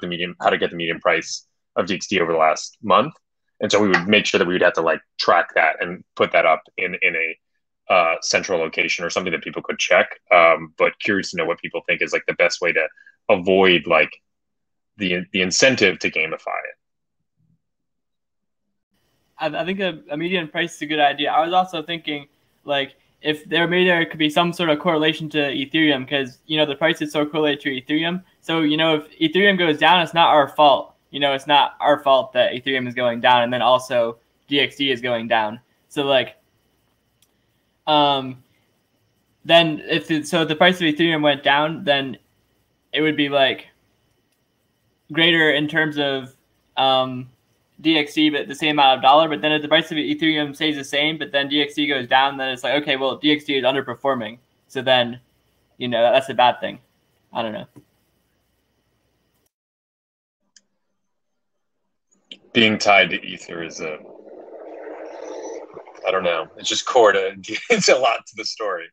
how to get the median price of DXT over the last month, and so we would make sure that we would have to track that and put that up in a central location or something that people could check. But curious to know what people think is the best way to avoid the incentive to gamify it. I think a median price is a good idea. I was also thinking if there could be some sort of correlation to Ethereum because, the price is so correlated to Ethereum. So, if Ethereum goes down, it's not our fault. It's not our fault that Ethereum is going down. And then also DXT is going down. So then if the price of Ethereum went down, then it would be greater in terms of DXT, but the same amount of dollar. But then if the price of Ethereum stays the same, but then DXT goes down, then it's okay, well, DXT is underperforming. So then, that's a bad thing. I don't know. Being tied to Ether is I don't know. It's just core to, it's a lot to the story.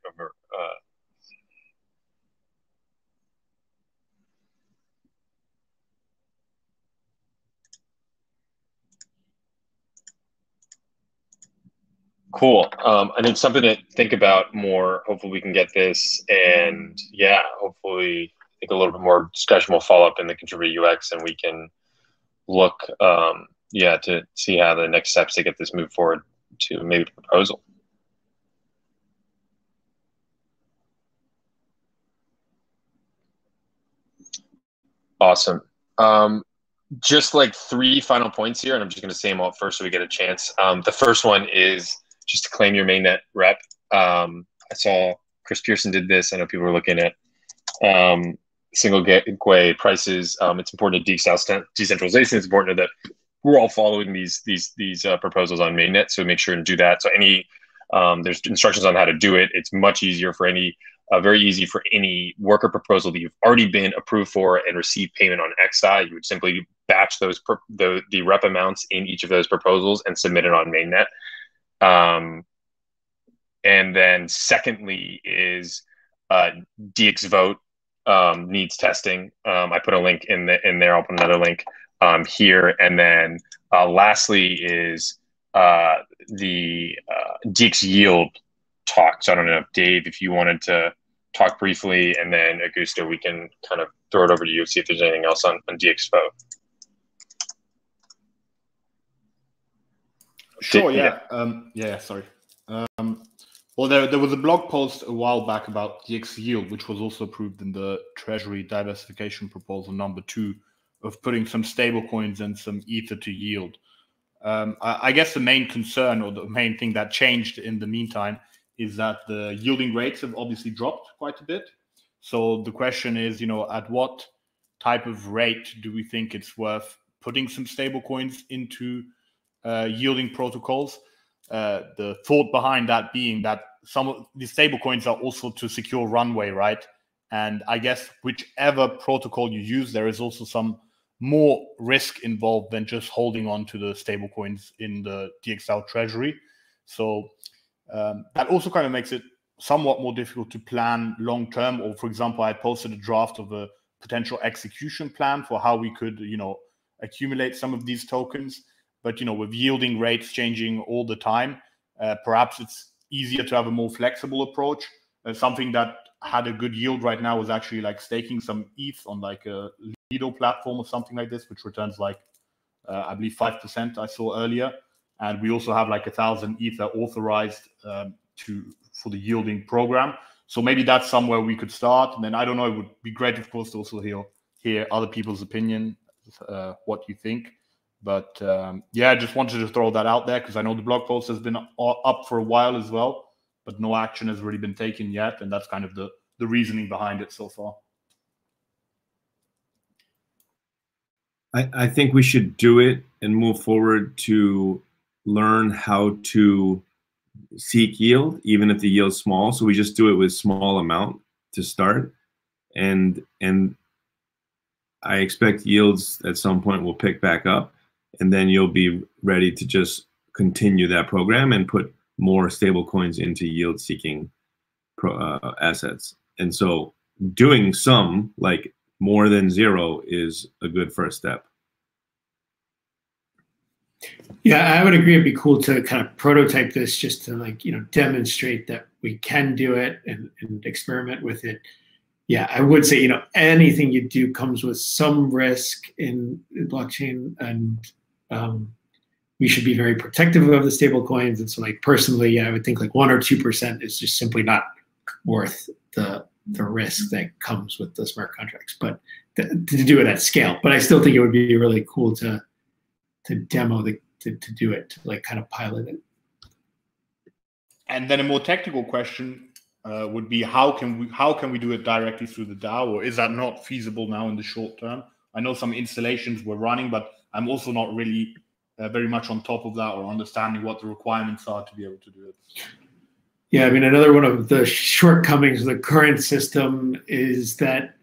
Cool. I think something to think about more. Hopefully we can get this, and hopefully I think a little bit more discussion will follow up in the contributor UX, and we can look, to see how the next steps to get this moved forward to maybe a proposal. Awesome. Just 3 final points here, and I'm just going to say them all first so we get a chance. The first one is just to claim your mainnet rep. I saw Chris Pearson did this. I know people were looking at single gateway prices. It's important to decentralization. It's important that we're all following these proposals on mainnet. So make sure and do that. So there's instructions on how to do it. It's much easier for very easy for any worker proposal that you've already been approved for and received payment on XI. You would simply batch the rep amounts in each of those proposals and submit it on mainnet. And then secondly is DXvote needs testing. I put a link in there. I'll put another link here. And then lastly is the DXyield talk. So I don't know if Dave, if you wanted to talk briefly, and then Augusto, we can kind of throw it over to you, see if there's anything else on DXvote. Sure, yeah. Sorry. Well, there was a blog post a while back about DXyield, which was also approved in the Treasury diversification proposal number 2, of putting some stable coins and some Ether to yield. I guess the main concern, or the main thing that changed in the meantime, is that the yielding rates have obviously dropped quite a bit. So the question is, at what type of rate do we think it's worth putting some stable coins into yielding protocols? The thought behind that being that some of these stable coins are also to secure runway, right? And I guess whichever protocol you use, there is also some more risk involved than just holding on to the stable coins in the DXL treasury. So that also kind of makes it somewhat more difficult to plan long term. Or, for example, I posted a draft of a potential execution plan for how we could, accumulate some of these tokens. But, with yielding rates changing all the time, perhaps it's easier to have a more flexible approach. Something that had a good yield right now was actually like staking some ETH on like a Lido platform or something like this, which returns like, I believe 5% I saw earlier. And we also have like 1,000 Ether authorized for the yielding program. So maybe that's somewhere we could start. And then I don't know, it would be great, of course, to also hear other people's opinion, what you think. But I just wanted to throw that out there because I know the blog post has been up for a while as well, but no action has really been taken yet. And that's kind of the reasoning behind it so far. I think we should do it and move forward to learn how to seek yield, even if the yield's small. So we just do it with small amount to start. And I expect yields at some point will pick back up. And then you'll be ready to just continue that program and put more stable coins into yield seeking assets. And so doing some, like more than 0, is a good first step. Yeah, I would agree. It'd be cool to kind of prototype this just to demonstrate that we can do it and experiment with it. Yeah, I would say, anything you do comes with some risk in blockchain, and we should be very protective of the stable coins. And so personally, I would think 1 or 2% is just simply not worth the risk that comes with the smart contracts, but to do it at scale. But I still think it would be really cool to demo to do it, to kind of pilot it. And then a more technical question would be how can we do it directly through the DAO, or is that not feasible now in the short term? I know some installations were running, but I'm also not really very much on top of that or understanding what the requirements are to be able to do it. Yeah, I mean, another one of the shortcomings of the current system is that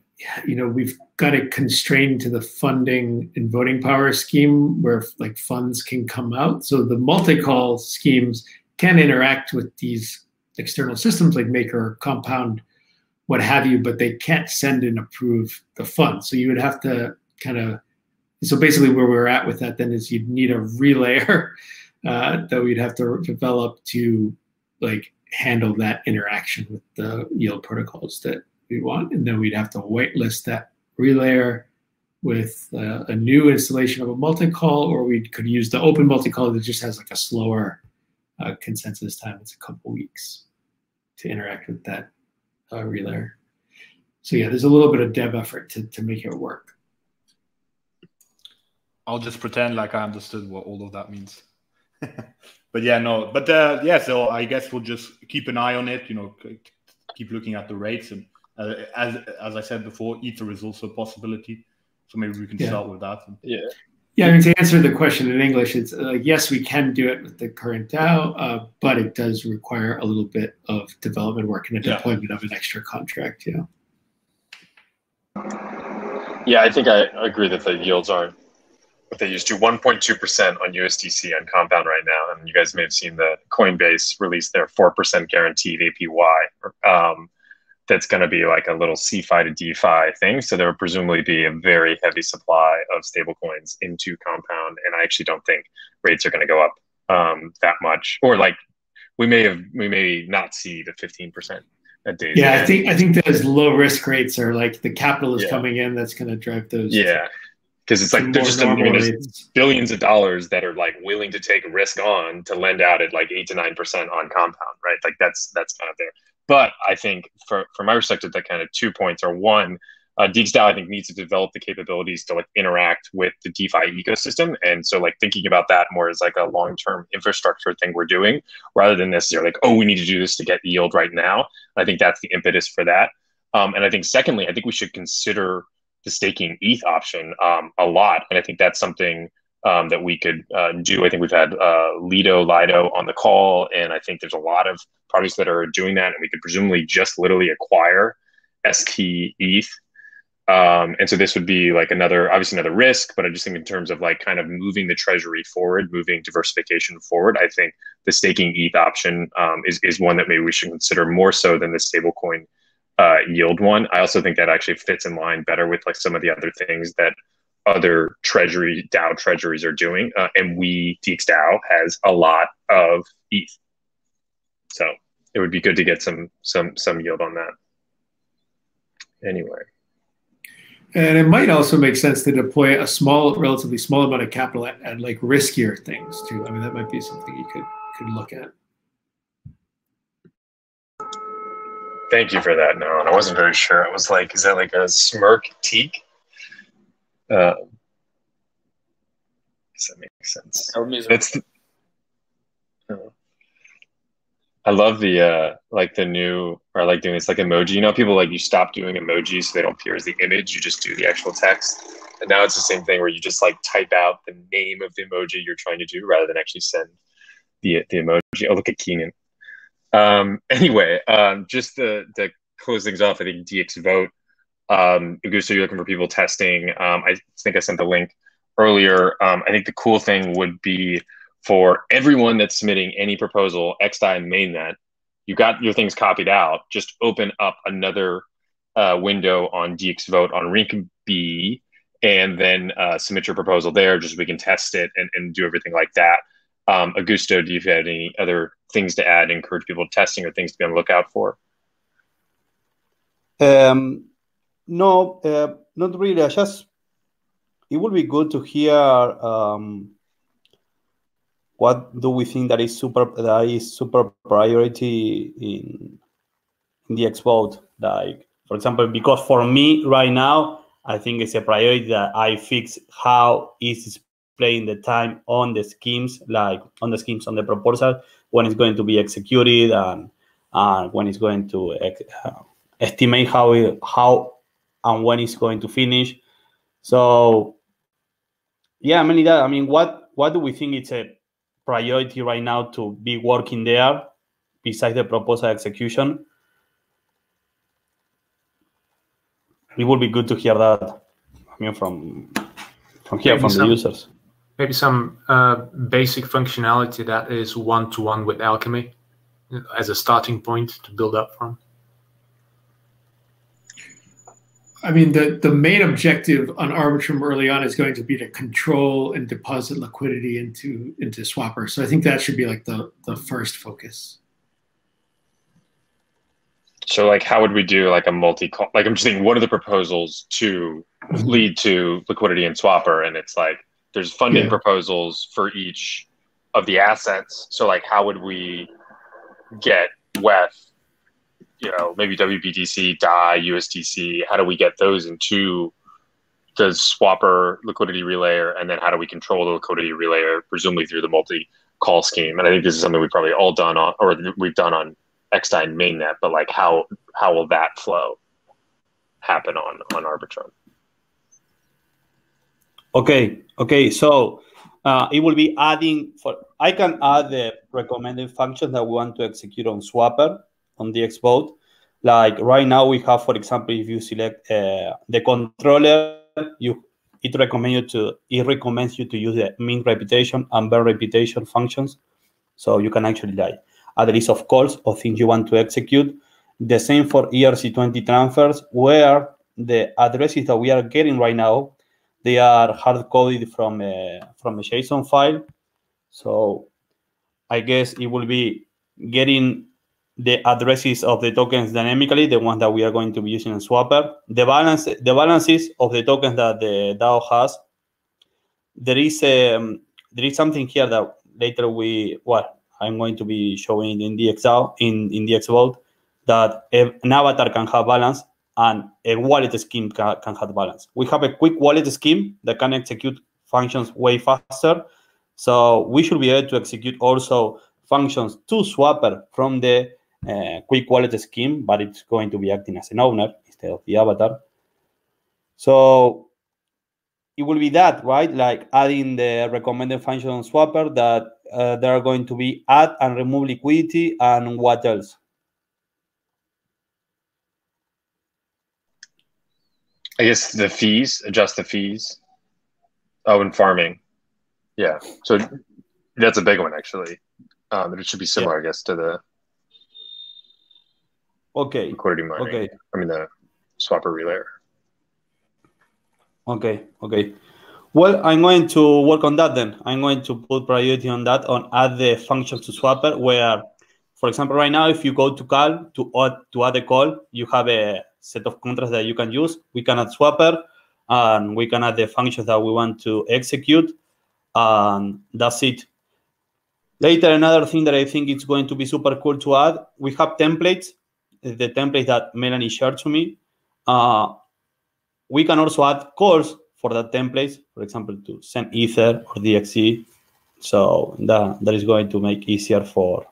we've got it constrained to the funding and voting power scheme where funds can come out. So the multi-call schemes can interact with these external systems like Maker or Compound, what have you, but they can't send and approve the funds. So you would have to so basically where we're at with that then is you'd need a relayer that we'd have to develop to handle that interaction with the yield protocols that we want. And then we'd have to whitelist that relayer with a new installation of a multi-call, or we could use the open multi-call that just has a slower consensus time. It's a couple weeks to interact with that relayer. So yeah, there's a little bit of dev effort to make it work. I'll just pretend like I understood what all of that means. But yeah, no, but so I guess we'll just keep an eye on it, keep looking at the rates. And as I said before, Ether is also a possibility. So maybe we can start with that. Yeah, I mean, to answer the question in English, it's yes, we can do it with the current DAO, but it does require a little bit of development work and a deployment of an extra contract. Yeah, I think I agree that the yields aren't what they used to 1.2% on USDC on Compound right now, and you guys may have seen that Coinbase released their 4% guaranteed APY. That's going to be like a little CeFi to DeFi thing. So there will presumably be a very heavy supply of stablecoins into Compound, and I actually don't think rates are going to go up that much, or like we may not see the 15% at days. Yeah, I think those low risk rates are like the capital is coming in that's going to drive those. Yeah, because it's like there's just there's billions of dollars that are like willing to take risk on to lend out at like 8 to 9% on Compound, right? Like that's kind of there. But I think from my perspective, that kind of 2 points are: one, DXDAO I think needs to develop the capabilities to like interact with the DeFi ecosystem, and so like thinking about that more as like a long-term infrastructure thing we're doing, rather than necessarily like, oh, we need to do this to get yield right now. I think that's the impetus for that. And I think secondly, I think we should consider the staking ETH option a lot, and I think that's something that we could do. I think we've had Lido on the call, and I think there's a lot of projects that are doing that, and we could presumably just literally acquire ST ETH. And so this would be like obviously another risk, but I just think in terms of like kind of moving the treasury forward, moving diversification forward, I think the staking ETH option is one that maybe we should consider more so than the stablecoin yield one. I also think that actually fits in line better with like some of the other things that other DAO treasuries are doing. And DXDAO has a lot of ETH. So it would be good to get some yield on that. Anyway. And it might also make sense to deploy a relatively small amount of capital at like riskier things too. I mean, that might be something you could look at. Thank you for that, Nolan. I wasn't very sure. I was like, is that like a smirk teak? Does that make sense? I love the like the new, or like doing this like emoji. You know, people like you stop doing emojis so they don't appear as the image. You just do the actual text. And now it's the same thing where you just like type out the name of the emoji you're trying to do rather than actually send the emoji. Oh, look at Keenan. Anyway, just to close things off, I think DXvote. Augusto, you're looking for people testing. I think I sent the link earlier. I think the cool thing would be for everyone that's submitting any proposal, XDAI and mainnet, you got your things copied out. Just open up another window on DXvote on Rinkeby, and then submit your proposal there, just so we can test it and do everything like that. Augusto, do you have any other things to add, encourage people testing, or things to be on the lookout for? No, not really. It would be good to hear what do we think that is super priority in DXvote. Like, for example, because for me right now, I think it's a priority that I fix how is displaying the time on the schemes, like on the proposal, when it's going to be executed, and when it's going to estimate how and when it's going to finish. So yeah, mainly that. I mean, what do we think it's a priority right now to be working there besides the proposal execution? It would be good to hear that. I mean, from the users. Maybe some basic functionality that is one-to-one with Alchemy as a starting point to build up from. I mean, the main objective on Arbitrum early on is going to be to control and deposit liquidity into Swapper. So I think that should be like the first focus. So like, how would we do like a multi-call? Like, I'm just thinking, what are the proposals to lead to liquidity in Swapper? And it's like, there's funding proposals for each of the assets. So like, how would we get WETH, you know, maybe WBTC, DAI, USDC, how do we get those into the Swapper liquidity relayer? And then how do we control the liquidity relayer, presumably through the multi-call scheme? And I think this is something we've probably all done on, or we've done on XDAI and mainnet, but like how will that flow happen on Arbitrum? Okay. So it will be adding I can add the recommended functions that we want to execute on Swapper on DXvote. Like right now we have, for example, if you select the controller, it recommends you to use the min reputation and burn reputation functions, so you can actually like add a list of calls or things you want to execute. The same for ERC20 transfers, where the addresses that we are getting right now, they are hard coded from a JSON file. So I guess it will be getting the addresses of the tokens dynamically, the ones that we are going to be using in Swapper. The balances of the tokens that the DAO has. There is something here that later I'm going to be showing in DXgov in DXgov, that an avatar can have balance and a wallet scheme can have balance. We have a quick wallet scheme that can execute functions way faster. So we should be able to execute also functions to Swapper from the quick wallet scheme, but it's going to be acting as an owner instead of the avatar. So it will be that, right? Like adding the recommended function on Swapper that there are going to be add and remove liquidity, and what else? I guess the fees, adjust the fees. Oh, and farming. Yeah. So that's a big one, actually. It should be similar, I guess, to the liquidity mining. Okay. I mean, the Swapper relayer. Okay. Well, I'm going to work on that then. I'm going to put priority on that, on add the functions to Swapper, where, for example, right now, if you go to call, to add a call, you have a set of contracts that you can use. We can add Swapper, and we can add the functions that we want to execute, and that's it. Later, another thing that I think is going to be super cool to add, we have templates, the templates that Melanie shared to me. We can also add calls for that templates, for example, to send Ether or DXC. So that is going to make easier for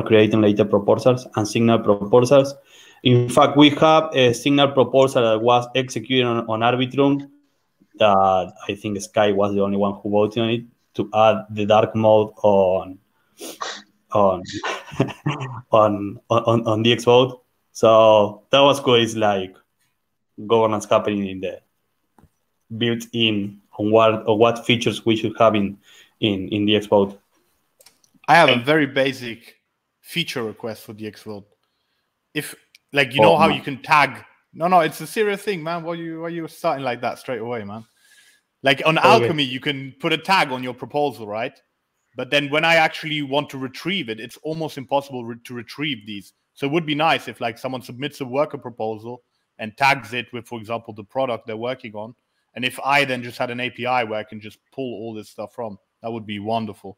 creating later proposals and signal proposals. In fact, we have a signal proposal that was executed on Arbitrum that I think Sky was the only one who voted on it, to add the dark mode on DXvote. So that was cool. It's like governance happening in the built-in on what features we should have in DXvote. I have a very basic feature request for DXvote. If like you know how you can tag. No, it's a serious thing, man. Why you starting like that straight away, man? Like on Alchemy, you can put a tag on your proposal, right? But then when I actually want to retrieve it, it's almost impossible to retrieve these. So it would be nice if like someone submits a worker proposal and tags it with, for example, the product they're working on. And if I then just had an API where I can just pull all this stuff from, that would be wonderful.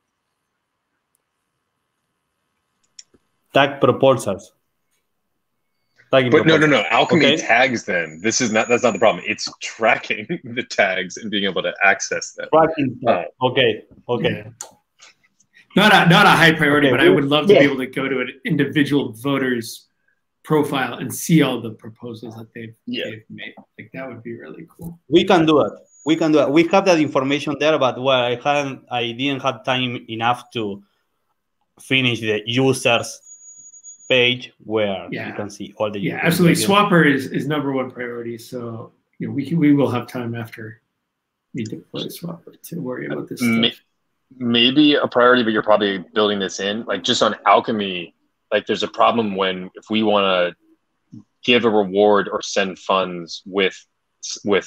Tag proposals. But no. Alchemy tags them. That's not the problem. It's tracking the tags and being able to access them. Okay. Yeah. Not a high priority, but I would love to be able to go to an individual voter's profile and see all the proposals that they've made. Like that would be really cool. We can do it. We have that information there, but I didn't have time enough to finish the users page where you can see all the users. Absolutely. Swapper is number one priority. So we will have time after we deploy Swapper to worry about this stuff. Maybe a priority, but you're probably building this in. Like just on Alchemy, like there's a problem if we want to give a reward or send funds with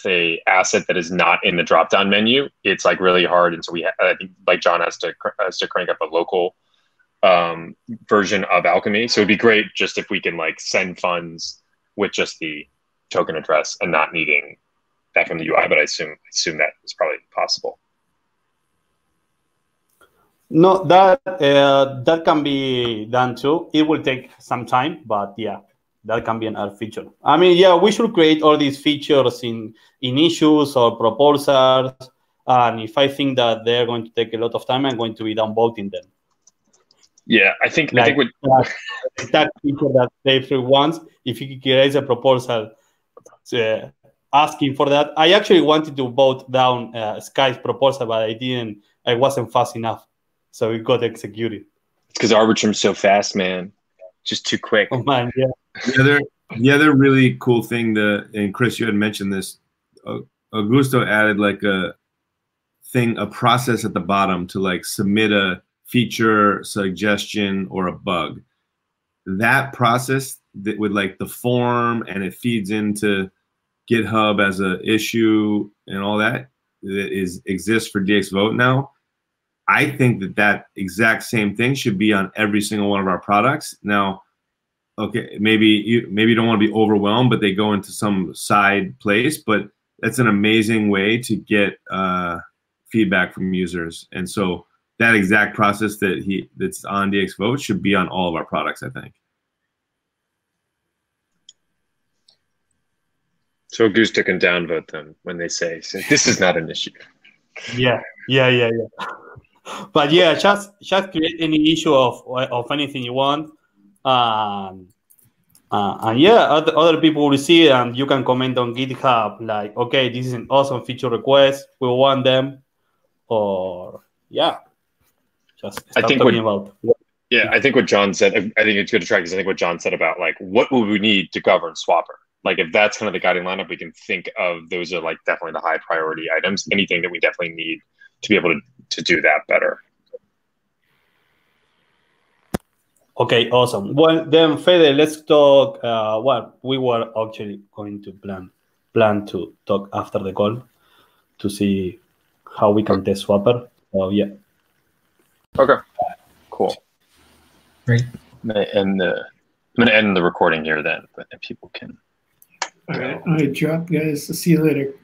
a asset that is not in the drop-down menu. It's like really hard, and so I think like John has to crank up a local version of Alchemy. So it'd be great just if we can like send funds with just the token address and not needing that from the UI. But I assume that is probably possible. No, that can be done too. It will take some time, but yeah, that can be another feature. I mean, yeah, we should create all these features in issues or proposals. And if I think that they're going to take a lot of time, I'm going to be downvoting them. Yeah, I think that feature that Dave wants, if he creates a proposal asking for that. I actually wanted to vote down Sky's proposal, but I wasn't fast enough. So it got executed. It's because Arbitrum's so fast, man. Just too quick. Oh man, yeah. The other really cool thing and Chris, you had mentioned this Augusto added like a process at the bottom to like submit a feature, suggestion, or a bug. That process that with like the form and it feeds into GitHub as an issue and all that exists for DXvote now. I think that exact same thing should be on every single one of our products. Now, okay, maybe you don't want to be overwhelmed, but they go into some side place, but that's an amazing way to get feedback from users. And so that exact process that's on DXvote should be on all of our products, I think. So Augusto can downvote them when they say, so this is not an issue. Yeah. But yeah, just create any issue of anything you want. And yeah, other people will see it, and you can comment on GitHub like, okay, this is an awesome feature request. We want them. Or yeah, just start talking about. Yeah, I think what John said, I think it's good to track is I think what John said about like, what would we need to govern Swapper? Like if that's kind of the guiding lineup, we can think of those are like definitely the high priority items. Anything that we definitely need to be able to do that better. Okay, awesome. Well, then Fede, let's talk what we were actually going to plan to talk after the call to see how we can test Swapper. So yeah. Okay. Cool. Great. I'm gonna end the recording here then, but then people can. All right, drop, guys. I'll see you later.